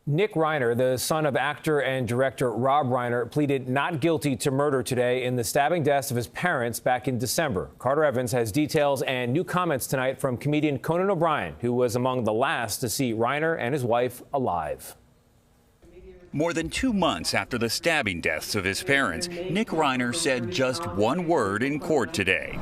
Nick Reiner, the son of actor and director Rob Reiner, pleaded not guilty to murder today in the stabbing deaths of his parents back in December. Carter Evans has details and new comments tonight from comedian Conan O'Brien, who was among the last to see Reiner and his wife alive. More than 2 months after the stabbing deaths of his parents, Nick Reiner said just one word in court today,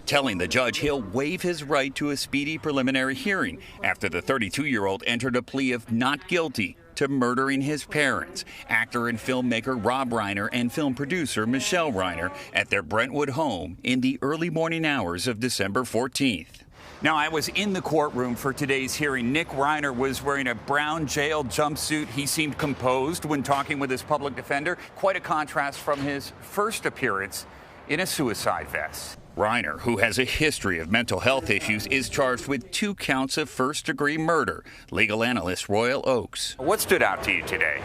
telling the judge he'll waive his right to a speedy preliminary hearing after the 32-year-old entered a plea of not guilty to murdering his parents, actor and filmmaker Rob Reiner and film producer Michele Reiner, at their Brentwood home in the early morning hours of December 14th. Now, I was in the courtroom for today's hearing. Nick Reiner was wearing a brown jail jumpsuit. He seemed composed when talking with his public defender. Quite a contrast from his first appearance in a suicide vest. Reiner, who has a history of mental health issues, is charged with 2 counts of first-degree murder. Legal analyst Royal Oakes. What stood out to you today?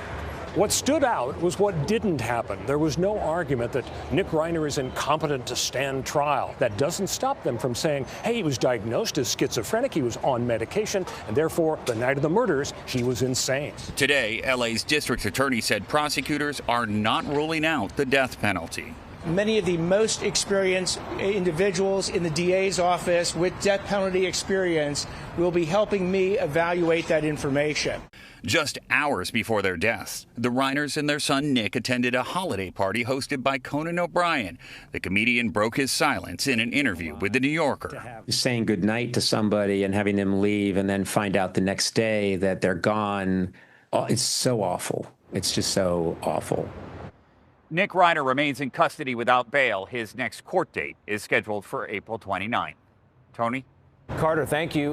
What stood out was what didn't happen. There was no argument that Nick Reiner is incompetent to stand trial. That doesn't stop them from saying, hey, he was diagnosed as schizophrenic, he was on medication, and therefore, the night of the murders, he was insane. Today, LA's district attorney said prosecutors are not ruling out the death penalty. Many of the most experienced individuals in the DA's office with death penalty experience will be helping me evaluate that information. Just hours before their deaths, the Reiners and their son Nick attended a holiday party hosted by Conan O'Brien. The comedian broke his silence in an interview with The New Yorker. Saying goodnight to somebody and having them leave and then find out the next day that they're gone, it's so awful. It's just so awful. Nick Reiner remains in custody without bail. His next court date is scheduled for April 29. Tony? Carter, thank you.